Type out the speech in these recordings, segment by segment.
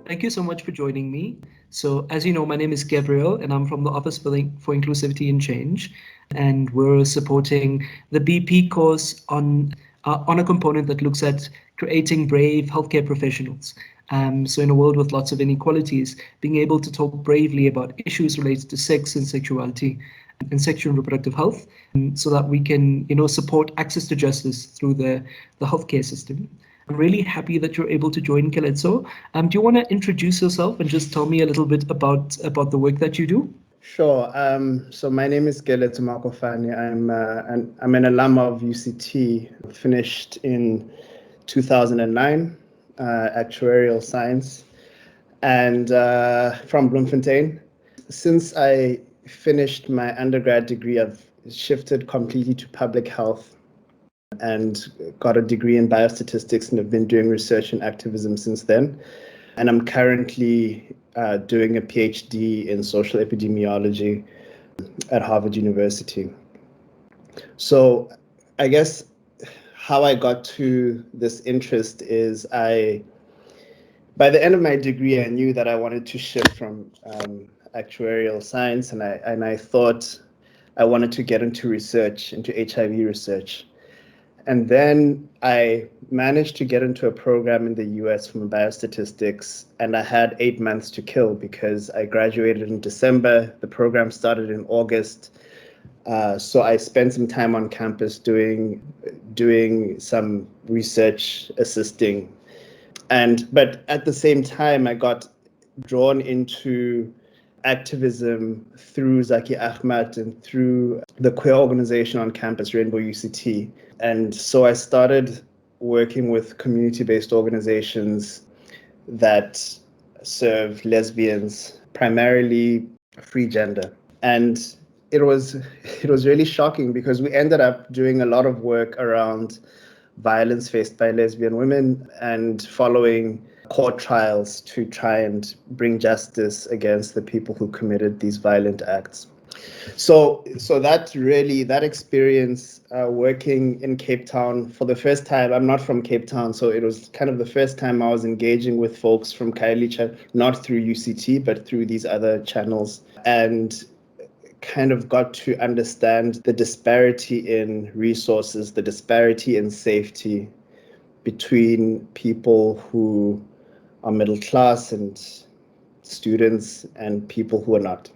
Thank you so much for joining me. So, as you know, my name is Gabriel, and I'm from the Office for Inclusivity and Change, and we're supporting the BP course on a component that looks at creating brave healthcare professionals. So, in a world with lots of inequalities, being able to talk bravely about issues related to sex and sexuality and sexual and reproductive health, so that we can, support access to justice through the healthcare system. I'm really happy that you're able to join Keletso. Do you want to introduce yourself and just tell me a little bit about the work that you do? Sure. So my name is Keletso Makofane. I'm an alum of UCT, finished in 2009, actuarial science, and from Bloemfontein. Since I finished my undergrad degree, I've shifted completely to public health and got a degree in biostatistics and have been doing research and activism since then. And I'm currently doing a PhD in social epidemiology at Harvard University. So I guess how I got to this interest is by the end of my degree, I knew that I wanted to shift from actuarial science, and I thought I wanted to get into research, into HIV research. And then I managed to get into a program in the US from biostatistics, and I had 8 months to kill because I graduated in December. The program started in August. So I spent some time on campus doing some research assisting. But at the same time, I got drawn into activism through Zaki Ahmad and through the queer organization on campus, Rainbow UCT. And so I started working with community-based organizations that serve lesbians, primarily free gender. And it was really shocking because we ended up doing a lot of work around violence faced by lesbian women and following court trials to try and bring justice against the people who committed these violent acts. So that experience working in Cape Town for the first time. I'm not from Cape Town, so it was kind of the first time I was engaging with folks from Khayelitsha, not through UCT, but through these other channels, and kind of got to understand the disparity in resources, the disparity in safety between people who are middle class and students and people who are not.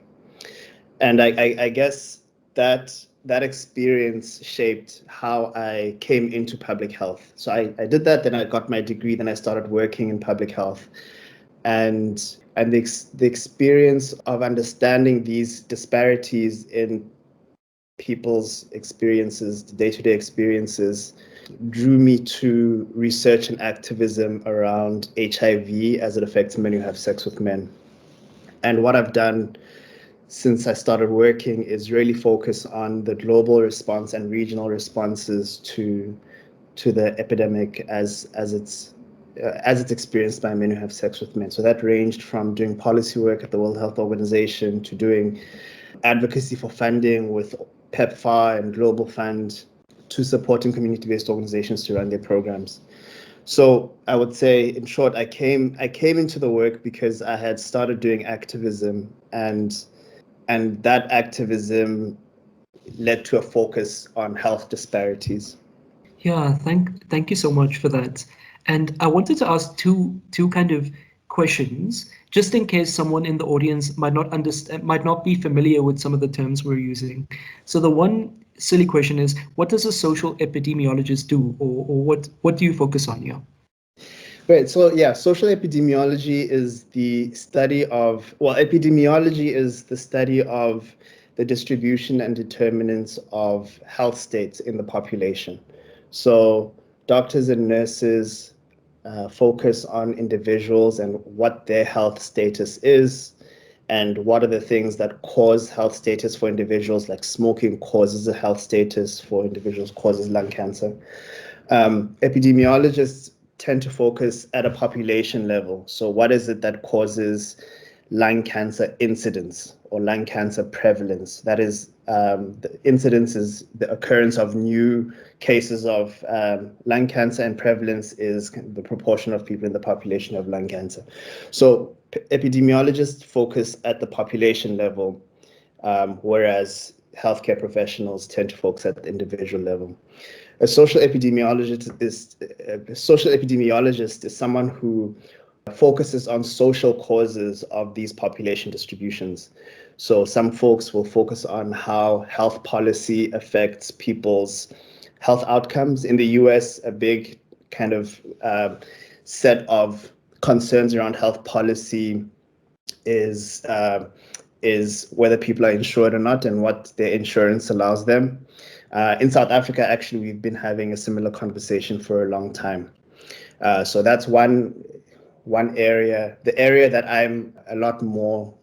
And I guess that experience shaped how I came into public health. So I did that, then I got my degree, then I started working in public health. And the experience of understanding these disparities in people's experiences, day-to-day experiences, drew me to research and activism around HIV as it affects men who have sex with men. And what I've done since I started working is really focus on the global response and regional responses to the epidemic as it's experienced by men who have sex with men. So that ranged from doing policy work at the World Health Organization to doing advocacy for funding with PEPFAR and Global Fund to supporting community-based organizations to run their programs. So I would say, in short, I came into the work because I had started doing activism, and that activism led to a focus on health disparities. Yeah, thank you so much for that. And I wanted to ask two kind of questions, just in case someone in the audience might not be familiar with some of the terms we're using. So the one silly question is, what does a social epidemiologist do, or what do you focus on here? Right. So yeah, social epidemiology is the study of, epidemiology is the study of the distribution and determinants of health states in the population. So doctors and nurses focus on individuals and what their health status is, and what are the things that cause health status for individuals, like smoking causes a health status for individuals, causes lung cancer. Epidemiologists tend to focus at a population level. So what is it that causes lung cancer incidence or lung cancer prevalence? That is the incidences, the occurrence of new cases of lung cancer and prevalence is the proportion of people in the population of lung cancer. So epidemiologists focus at the population level, whereas healthcare professionals tend to focus at the individual level. A social epidemiologist is someone who focuses on social causes of these population distributions. So some folks will focus on how health policy affects people's health outcomes. In the US, a big kind of set of concerns around health policy is whether people are insured or not and what their insurance allows them. In South Africa, actually, we've been having a similar conversation for a long time. So that's one area. The area that I'm a lot more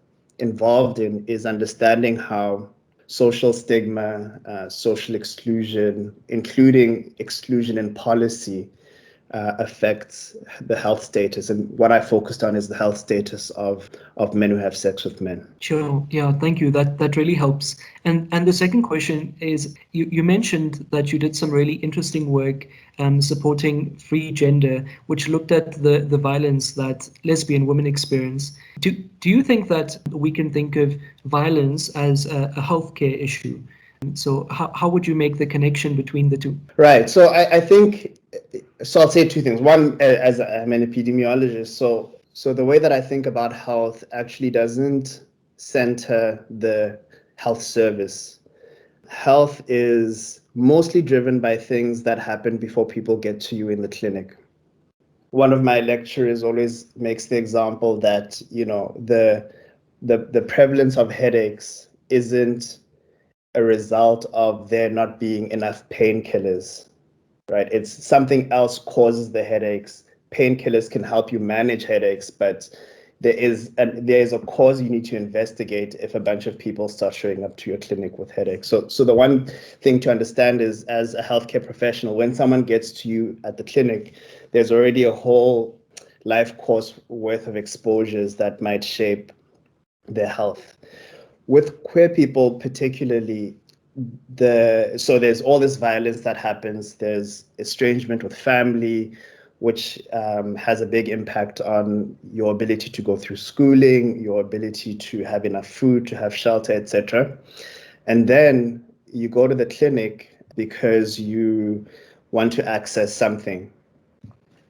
involved in is understanding how social stigma, social exclusion, including exclusion in policy, affects the health status. And what I focused on is the health status of men who have sex with men. Sure. Yeah, thank you. That really helps. And the second question is, you mentioned that you did some really interesting work supporting Free Gender, which looked at the violence that lesbian women experience. Do you think that we can think of violence as a healthcare issue? So how would you make the connection between the two? Right. So I think, so I'll say two things. One, as I'm an epidemiologist, so the way that I think about health actually doesn't center the health service. Health is mostly driven by things that happen before people get to you in the clinic. One of my lecturers always makes the example that, you know, the prevalence of headaches isn't a result of there not being enough painkillers, right? It's something else causes the headaches. Painkillers can help you manage headaches, but there is a cause you need to investigate if a bunch of people start showing up to your clinic with headaches. So the one thing to understand is, as a healthcare professional, when someone gets to you at the clinic, there's already a whole life course worth of exposures that might shape their health. With queer people particularly, so there's all this violence that happens. There's estrangement with family, which has a big impact on your ability to go through schooling, your ability to have enough food, to have shelter, etc. And then you go to the clinic because you want to access something.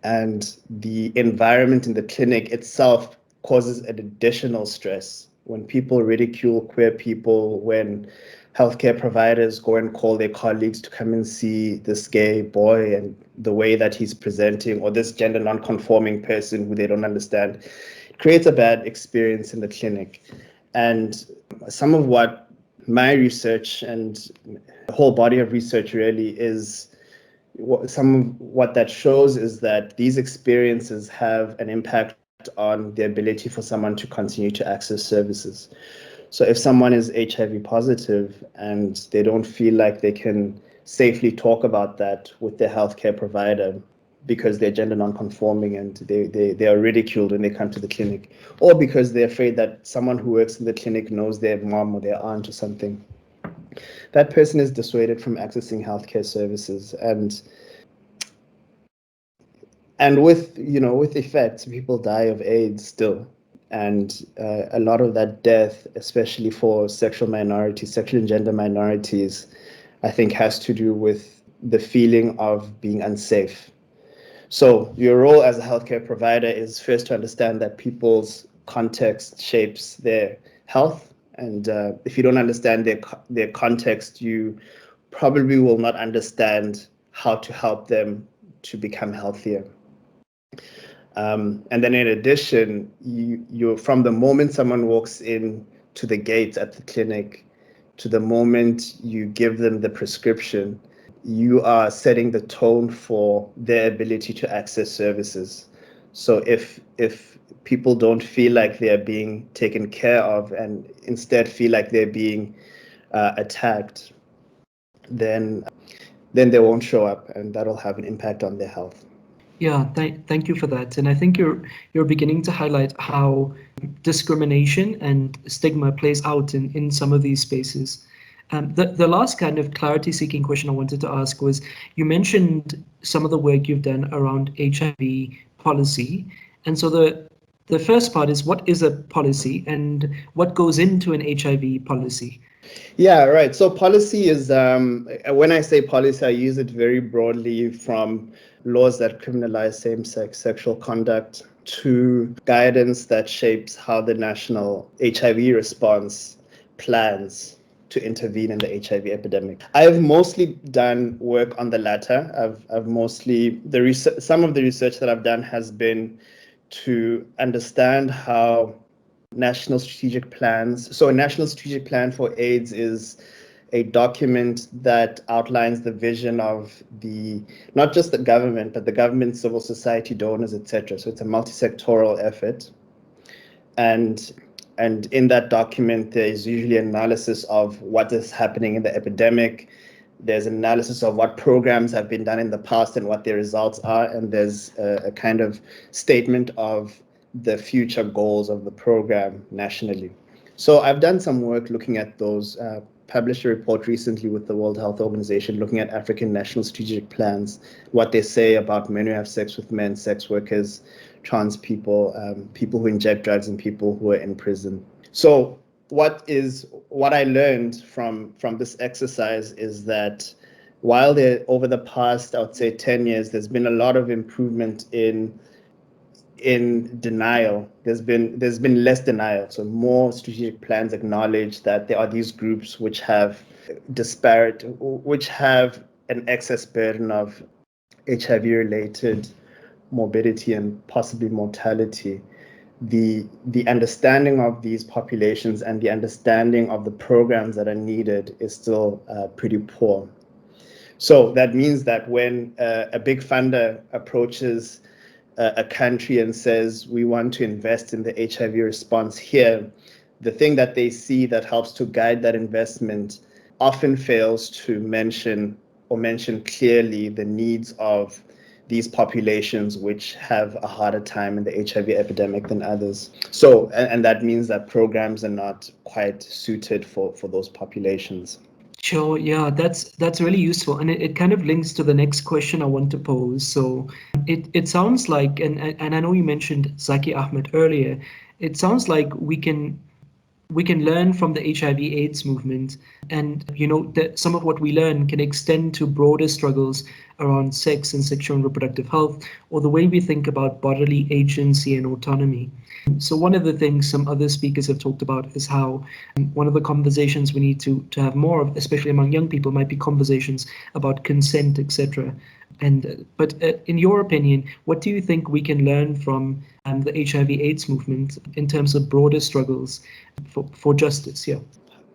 And the environment in the clinic itself causes an additional stress. When people ridicule queer people, when healthcare providers go and call their colleagues to come and see this gay boy and the way that he's presenting, or this gender non-conforming person who they don't understand, it creates a bad experience in the clinic. And some of what my research and the whole body of research really is, some of what that shows is that these experiences have an impact on the ability for someone to continue to access services. So if someone is HIV positive and they don't feel like they can safely talk about that with their healthcare provider because they're gender non-conforming and they are ridiculed when they come to the clinic, or because they're afraid that someone who works in the clinic knows their mom or their aunt or something, that person is dissuaded from accessing healthcare services. And with effects, people die of AIDS still. And a lot of that death, especially for sexual and gender minorities, I think has to do with the feeling of being unsafe. So your role as a healthcare provider is first to understand that people's context shapes their health. And if you don't understand their context, you probably will not understand how to help them to become healthier. And then in addition, you from the moment someone walks in to the gate at the clinic to the moment you give them the prescription, you are setting the tone for their ability to access services. So if people don't feel like they're being taken care of and instead feel like they're being attacked, then they won't show up, and that'll have an impact on their health. Yeah, thank you for that. And I think you're beginning to highlight how discrimination and stigma plays out in some of these spaces. The last kind of clarity-seeking question I wanted to ask was, you mentioned some of the work you've done around HIV policy. And so the first part is, what is a policy and what goes into an HIV policy? Yeah, right. So policy is, when I say policy, I use it very broadly, from laws that criminalize same-sex sexual conduct to guidance that shapes how the national HIV response plans to intervene in the HIV epidemic. I've mostly done work on the latter. I've mostly, some of the research that I've done has been to understand how national strategic plans. So a national strategic plan for AIDS is a document that outlines the vision of not just the government, but the government, civil society, donors, etc. So it's a multi-sectoral effort. And in that document, there is usually analysis of what is happening in the epidemic. There's analysis of what programs have been done in the past and what their results are. And there's a kind of statement of the future goals of the program nationally. So I've done some work looking at those, published a report recently with the World Health Organization looking at African national strategic plans, what they say about men who have sex with men, sex workers, trans people, people who inject drugs, and people who are in prison. So what I learned from this exercise is that while over the past, I would say 10 years, there's been a lot of improvement in denial. There's been less denial. So more strategic plans acknowledge that there are these groups which have an excess burden of HIV-related morbidity and possibly mortality. The understanding of these populations and the understanding of the programs that are needed is still pretty poor. So that means that when a big funder approaches a country and says, we want to invest in the HIV response here, the thing that they see that helps to guide that investment often fails to mention clearly the needs of these populations which have a harder time in the HIV epidemic than others. So, and that means that programs are not quite suited for those populations. Sure, yeah, that's really useful, and it kind of links to the next question I want to pose. So it sounds like, and I know you mentioned Zaki Ahmed earlier, it sounds like we can learn from the HIV/AIDS movement, and that some of what we learn can extend to broader struggles around sex and sexual and reproductive health, or the way we think about bodily agency and autonomy. So one of the things some other speakers have talked about is how one of the conversations we need to have more of, especially among young people, might be conversations about consent, etc. But in your opinion, what do you think we can learn from the HIV/AIDS movement in terms of broader struggles for justice? Yeah.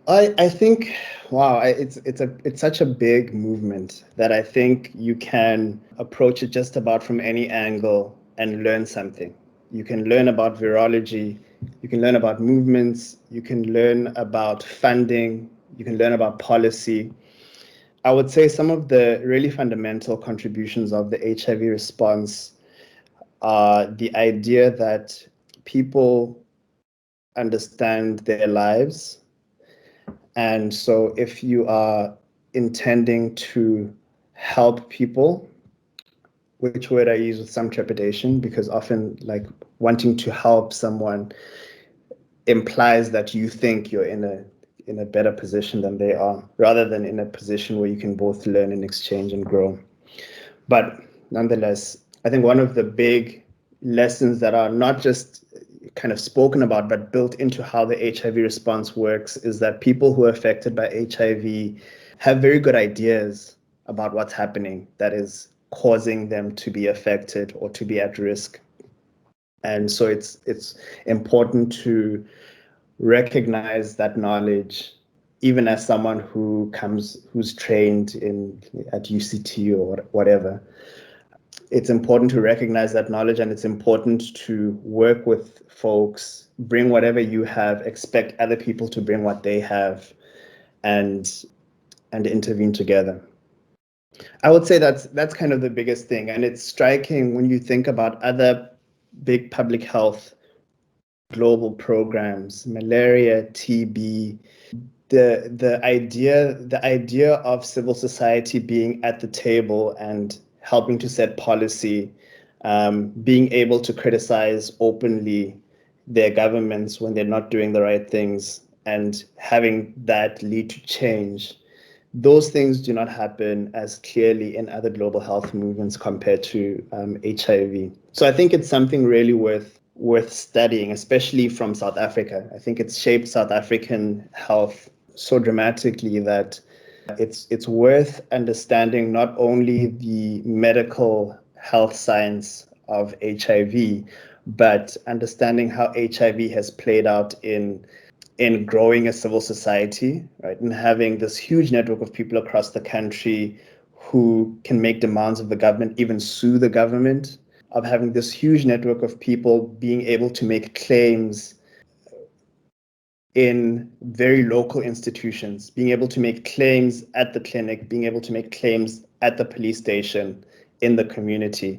I think, wow, it's such a big movement that I think you can approach it just about from any angle and learn something. You can learn about virology, you can learn about movements, you can learn about funding, you can learn about policy. I would say some of the really fundamental contributions of the HIV response are the idea that people understand their lives. And so if you are intending to help people, which word I use with some trepidation, because often like wanting to help someone implies that you think you're in a better position than they are, rather than in a position where you can both learn and exchange and grow. But nonetheless, I think one of the big lessons that are not just kind of spoken about, but built into how the HIV response works, is that people who are affected by HIV have very good ideas about what's happening that is causing them to be affected or to be at risk. And so it's important to recognize that knowledge, even as someone who's trained at UCT or whatever. It's important to recognize that knowledge, and it's important to work with folks, bring whatever you have, expect other people to bring what they have, and intervene together. I would say that's kind of the biggest thing. And it's striking when you think about other big public health global programs, malaria, TB, the idea of civil society being at the table and helping to set policy, being able to criticize openly their governments when they're not doing the right things, and having that lead to change. Those things do not happen as clearly in other global health movements compared to HIV. So I think it's something really worth studying, especially from South Africa. I think it's shaped South African health so dramatically that it's worth understanding not only the medical health science of HIV, but understanding how HIV has played out in growing a civil society, right? And having this huge network of people across the country who can make demands of the government, even sue the government, of having this huge network of people being able to make claims in very local institutions, being able to make claims at the clinic, being able to make claims at the police station, in the community.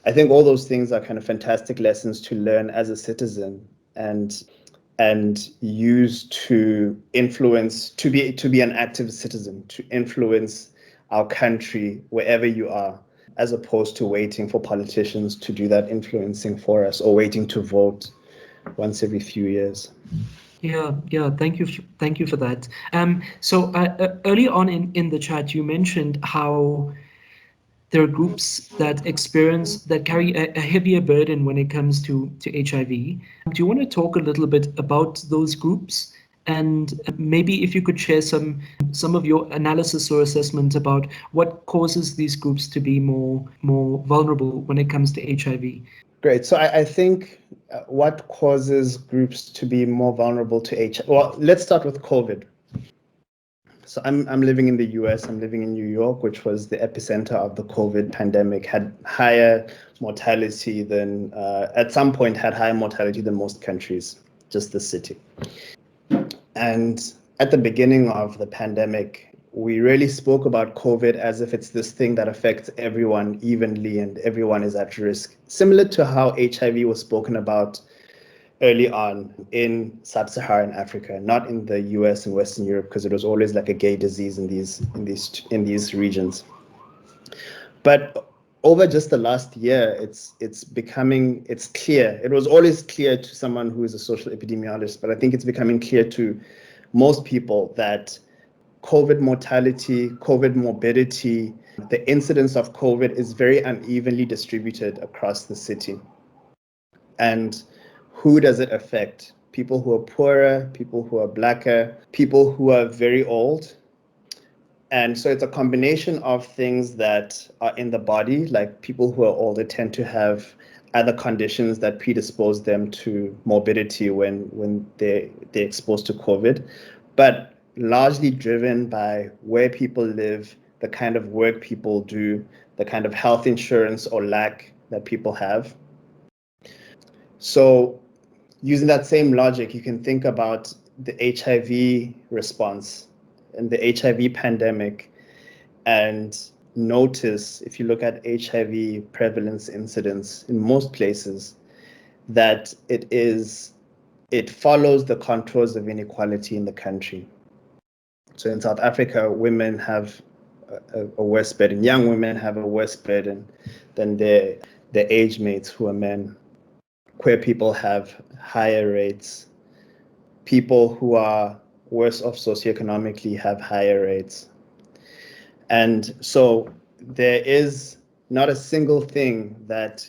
I think all those things are kind of fantastic lessons to learn as a citizen, and use to influence, to be an active citizen, to influence our country wherever you are, as opposed to waiting for politicians to do that influencing for us, or waiting to vote once every few years. Yeah. Thank you for that. So early on in the chat, you mentioned how there are groups that carry a heavier burden when it comes to HIV. Do you want to talk a little bit about those groups? And maybe if you could share some of your analysis or assessment about what causes these groups to be more vulnerable when it comes to HIV. Great. So I think what causes groups to be more vulnerable to HIV? Well, let's start with COVID. So I'm living in the US. I'm living in New York, which was the epicenter of the COVID pandemic. Had higher mortality than at some point had higher mortality than most countries. Just the city. And at the beginning of the pandemic, we really spoke about COVID as if it's this thing that affects everyone evenly and everyone is at risk, similar to how HIV was spoken about early on in sub-Saharan Africa, not in the US and Western Europe, because it was always like a gay disease in these regions. But over just the last year, it's clear. It was always clear to someone who is a social epidemiologist, but I think it's becoming clear to most people that COVID mortality, COVID morbidity, the incidence of COVID is very unevenly distributed across the city. And who does it affect? People who are poorer, people who are blacker, people who are very old. And so it's a combination of things that are in the body, like people who are older tend to have other conditions that predispose them to morbidity when they're exposed to COVID, but largely driven by where people live, the kind of work people do, the kind of health insurance or lack that people have. So using that same logic, you can think about the HIV response and the HIV pandemic, and notice, if you look at HIV prevalence incidence in most places, that it follows the contours of inequality in the country. So in South Africa, women have a worse burden. Young women have a worse burden than their age mates who are men. Queer people have higher rates. People who are worse off socioeconomically have higher rates. And so there is not a single thing that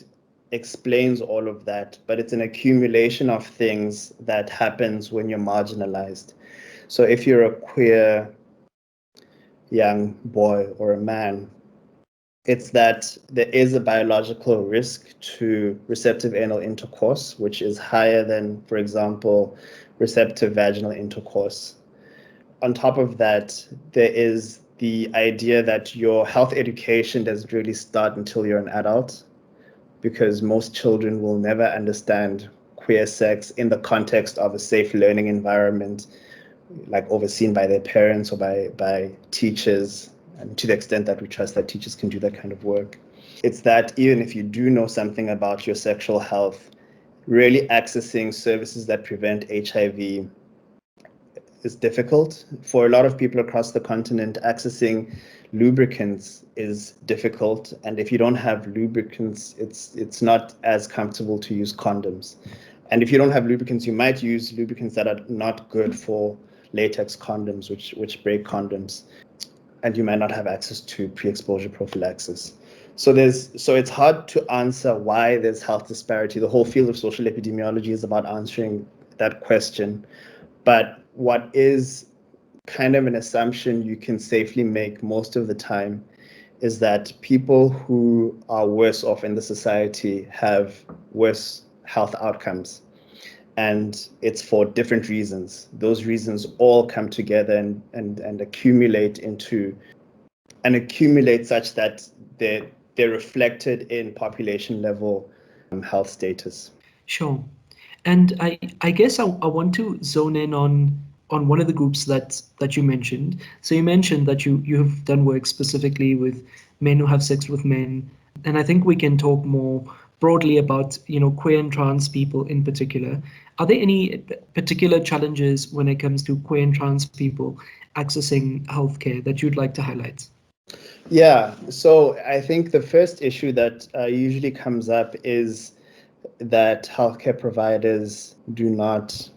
explains all of that, but it's an accumulation of things that happens when you're marginalized. So if you're a queer young boy or a man, it's that there is a biological risk to receptive anal intercourse, which is higher than, for example, receptive vaginal intercourse. On top of that, there is the idea that your health education doesn't really start until you're an adult, because most children will never understand queer sex in the context of a safe learning environment, like overseen by their parents or by teachers, and to the extent that we trust that teachers can do that kind of work. It's that even if you do know something about your sexual health, really accessing services that prevent HIV is difficult. For a lot of people across the continent, accessing lubricants is difficult. And if you don't have lubricants, it's not as comfortable to use condoms. And if you don't have lubricants, you might use lubricants that are not good for latex condoms, which break condoms. And you might not have access to pre-exposure prophylaxis. So it's hard to answer why there's health disparity. The whole field of social epidemiology is about answering that question. But what is kind of an assumption you can safely make most of the time is that people who are worse off in the society have worse health outcomes. And it's for different reasons. Those reasons all come together and accumulate such that they're reflected in population level health status. Sure. And I guess I want to zone in on one of the groups that you mentioned. So you mentioned that you have done work specifically with men who have sex with men, and I think we can talk more broadly about queer and trans people in particular. Are there any particular challenges when it comes to queer and trans people accessing healthcare that you'd like to highlight? Yeah, so I think the first issue that usually comes up is that healthcare providers do not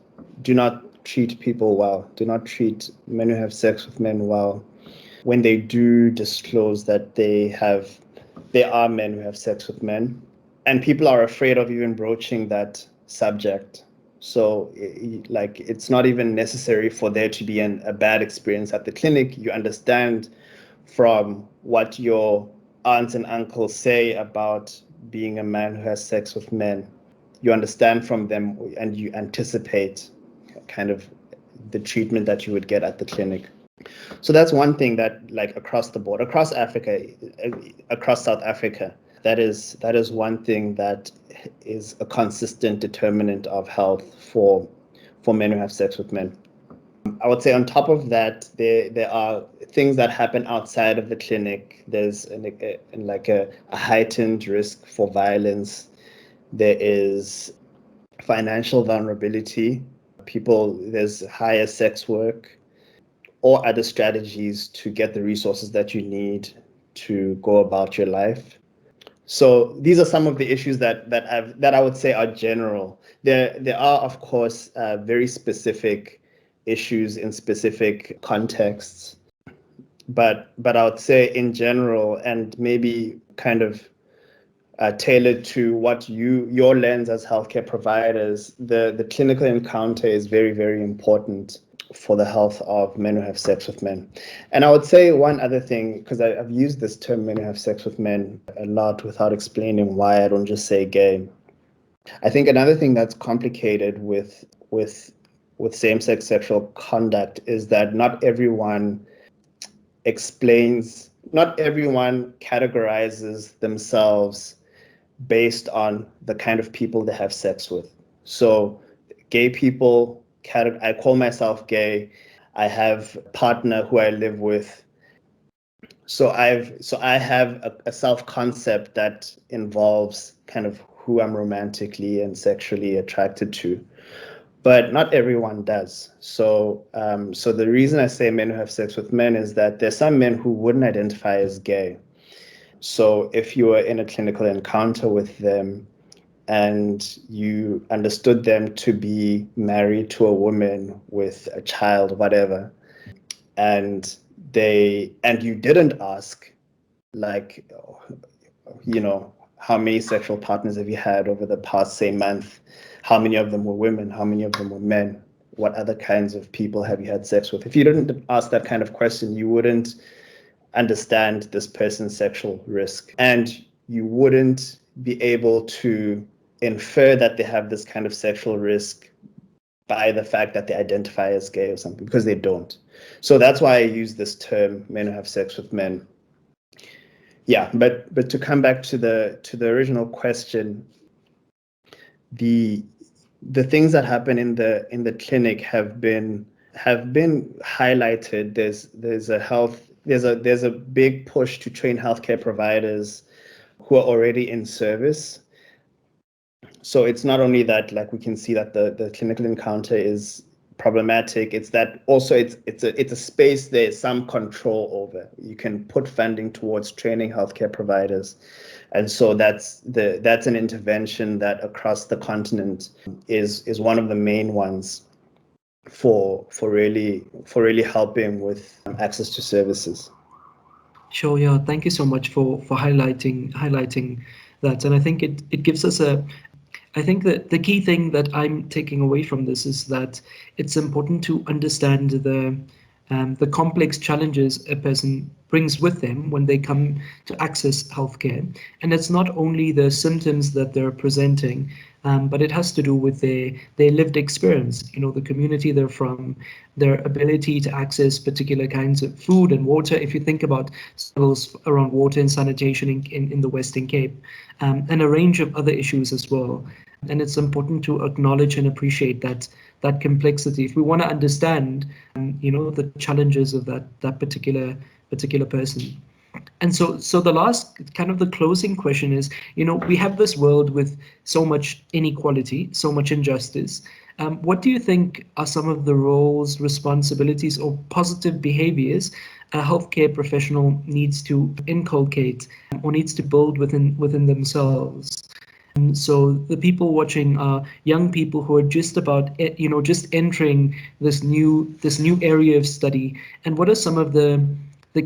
treat people well, do not treat men who have sex with men well. When they do disclose that they are men who have sex with men, and people are afraid of even broaching that subject. So like it's not even necessary for there to be a bad experience at the clinic. You understand from what your aunts and uncles say about being a man who has sex with men. You understand from them and you anticipate kind of the treatment that you would get at the clinic. So that's one thing that, like, across the board, across Africa, across South Africa, that is one thing that is a consistent determinant of health for men who have sex with men. I would say on top of that, there are things that happen outside of the clinic. There's a heightened risk for violence. There is financial vulnerability. There's higher sex work or other strategies to get the resources that you need to go about your life. So these are some of the issues that I would say are general. There are, of course, very specific issues in specific contexts, but I would say in general, and maybe kind of tailored to what your lens as healthcare providers, the clinical encounter is very, very important for the health of men who have sex with men. And I would say one other thing, because I've used this term men who have sex with men a lot without explaining why I don't just say gay. I think another thing that's complicated with same-sex sexual conduct is that not everyone categorizes themselves based on the kind of people they have sex with. So gay people, I call myself gay. I have a partner who I live with. So I have a self-concept that involves kind of who I'm romantically and sexually attracted to. But not everyone does. So the reason I say men who have sex with men is that there's some men who wouldn't identify as gay. So if you were in a clinical encounter with them and you understood them to be married to a woman with a child, whatever, and you didn't ask, like, how many sexual partners have you had over the past, say, month? How many of them were women? How many of them were men? What other kinds of people have you had sex with? If you didn't ask that kind of question, you wouldn't understand this person's sexual risk. And you wouldn't be able to infer that they have this kind of sexual risk by the fact that they identify as gay or something, because they don't. So that's why I use this term, men who have sex with men. Yeah, but to come back to the original question, the things that happen in the clinic have been highlighted. There's a big push to train healthcare providers who are already in service. So it's not only that, like, we can see that the clinical encounter is problematic. It's that also it's a space there's some control over. You can put funding towards training healthcare providers, and so that's an intervention that across the continent is one of the main ones for really helping with access to services. Sure, yeah. Thank you so much for highlighting that. And I think it gives us I think that the key thing that I'm taking away from this is that it's important to understand the complex challenges a person brings with them when they come to access healthcare. And it's not only the symptoms that they're presenting, but it has to do with their lived experience, the community they're from, their ability to access particular kinds of food and water. If you think about struggles around water and sanitation in the Western Cape, and a range of other issues as well. And it's important to acknowledge and appreciate that complexity if we want to understand, the challenges of that particular person. And so the last kind of the closing question is, we have this world with so much inequality, so much injustice. What do you think are some of the roles, responsibilities, or positive behaviors a healthcare professional needs to inculcate or needs to build within themselves? So the people watching are young people who are just just entering this new area of study. And what are some of the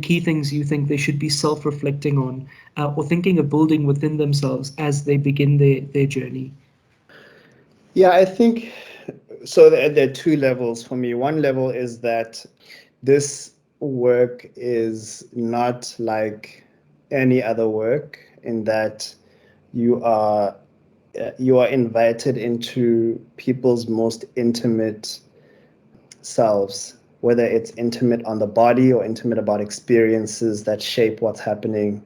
key things you think they should be self-reflecting on, or thinking of building within themselves as they begin their journey? Yeah, I think so. There are two levels for me. One level is that this work is not like any other work in that you are invited into people's most intimate selves, whether it's intimate on the body or intimate about experiences that shape what's happening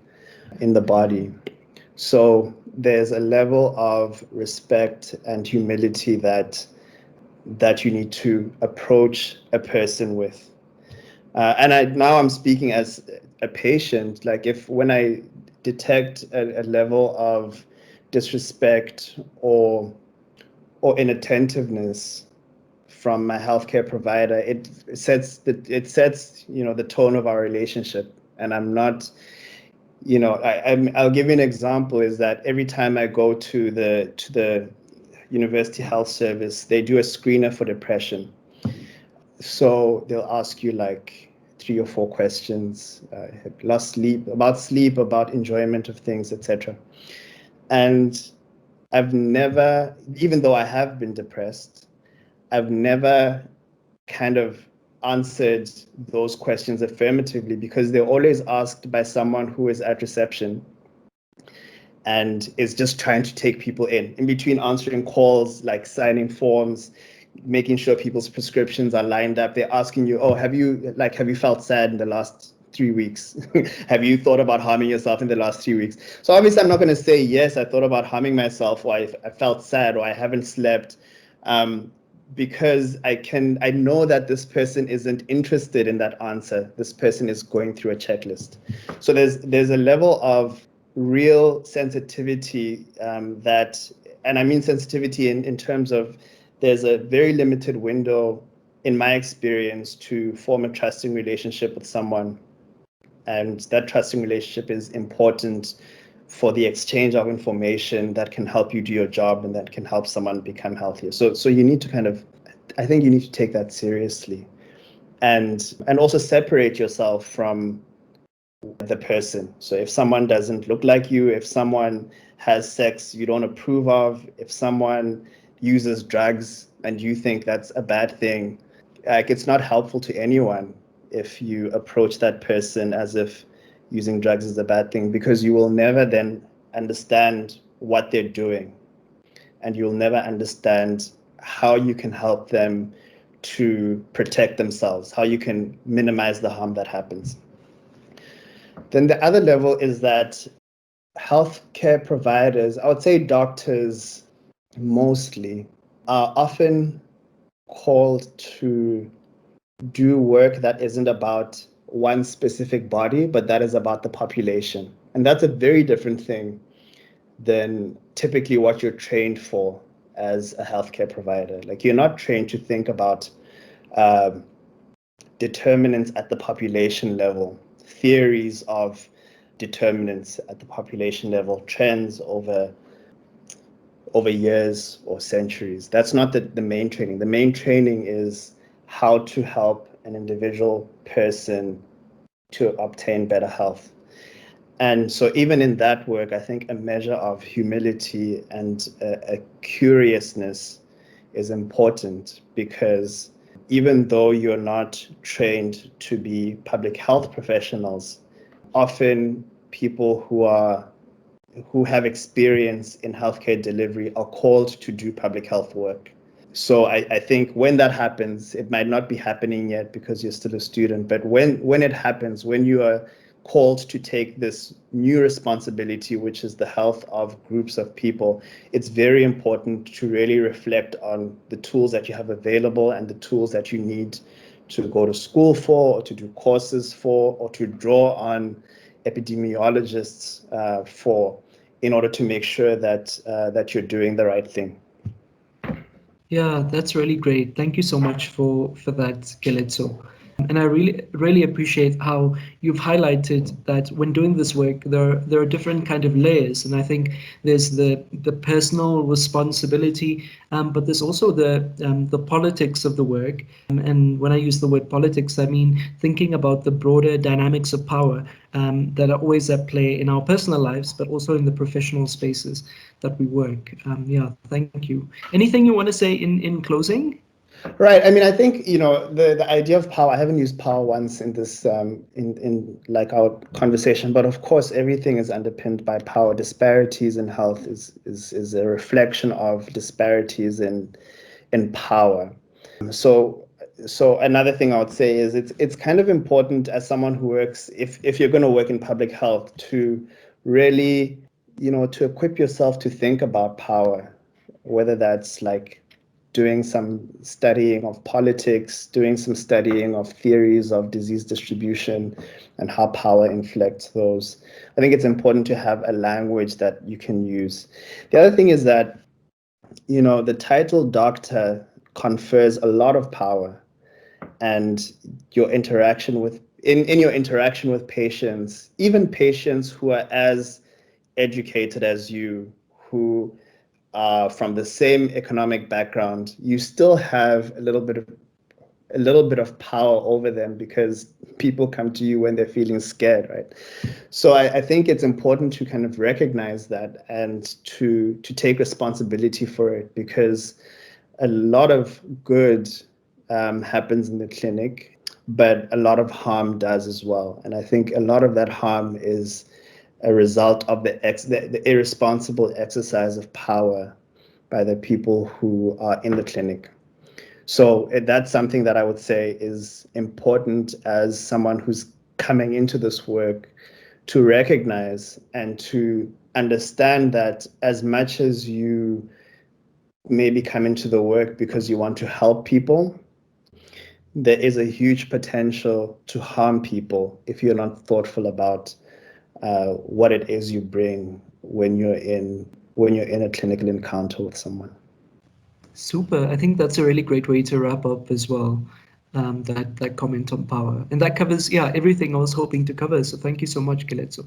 in the body. So there's a level of respect and humility that you need to approach a person with. And now I'm speaking as a patient. Like when I detect a level of disrespect or inattentiveness from my healthcare provider, it sets the tone of our relationship. And I'm not, I'll give you an example. Is that every time I go to the University Health Service, they do a screener for depression. So they'll ask you like 3 or 4 questions, lost sleep, about enjoyment of things, etc. And I've never, even though I have been depressed, I've never kind of answered those questions affirmatively, because they're always asked by someone who is at reception and is just trying to take people in between answering calls, like signing forms, making sure people's prescriptions are lined up. They're asking you, oh, have you felt sad in the last 3 weeks? Have you thought about harming yourself in the last 3 weeks? So obviously I'm not going to say, yes, I thought about harming myself, or I felt sad, or I haven't slept, because I know that this person isn't interested in that answer. This person is going through a checklist. So there's a level of real sensitivity, and I mean sensitivity in terms of, there's a very limited window, in my experience, to form a trusting relationship with someone. And that trusting relationship is important for the exchange of information that can help you do your job and that can help someone become healthier. So you need to I think you need to take that seriously, and also separate yourself from the person. So if someone doesn't look like you, if someone has sex you don't approve of, if someone uses drugs and you think that's a bad thing, like, it's not helpful to anyone if you approach that person as if using drugs is a bad thing, because you will never then understand what they're doing, and you'll never understand how you can help them to protect themselves, how you can minimize the harm that happens. Then the other level is that healthcare providers, I would say doctors mostly, are often called to do work that isn't about one specific body, but that is about the population. And that's a very different thing than typically what you're trained for as a healthcare provider. Like, you're not trained to think about determinants at the population level, theories of determinants at the population level, trends over years or centuries. That's not the main training. The main training is how to help an individual person to obtain better health. And so even in that work, I think a measure of humility and a curiousness is important, because even though you're not trained to be public health professionals, often people who have experience in healthcare delivery are called to do public health work. So I think when that happens, it might not be happening yet because you're still a student, but when it happens, when you are called to take this new responsibility, which is the health of groups of people, it's very important to really reflect on the tools that you have available and the tools that you need to go to school for, or to do courses for, or to draw on epidemiologists for, in order to make sure that that you're doing the right thing. Yeah, that's really great. Thank you so much for that, Keletso. And I really appreciate how you've highlighted that when doing this work, there are different kind of layers, and I think there's the personal responsibility, but there's also the politics of the work. And when I use the word politics, I mean thinking about the broader dynamics of power that are always at play in our personal lives, but also in the professional spaces that we work. Yeah, thank you. Anything you want to say in closing? Right. I mean, I think, the idea of power, I haven't used power once in this, in like our conversation, but of course, everything is underpinned by power. Disparities in health is a reflection of disparities in power. So another thing I would say is it's kind of important, as someone who works, if you're going to work in public health, to really, to equip yourself to think about power, whether that's like doing some studying of politics, doing some studying of theories of disease distribution and how power inflects those. I think it's important to have a language that you can use. The other thing is that, the title doctor confers a lot of power, and your interaction with, in your interaction with patients, even patients who are as educated as you, who from the same economic background, you still have a little bit of power over them, because people come to you when they're feeling scared, right? So I think it's important to kind of recognize that, and to take responsibility for it, because a lot of good happens in the clinic, but a lot of harm does as well. And I think a lot of that harm is a result of the irresponsible exercise of power by the people who are in the clinic. So that's something that I would say is important, as someone who's coming into this work, to recognize and to understand that as much as you maybe come into the work because you want to help people, there is a huge potential to harm people if you're not thoughtful about what it is you bring when you're in a clinical encounter with someone. Super. I think that's a really great way to wrap up as well. That comment on power, and that covers everything I was hoping to cover. So thank you so much, Keletso.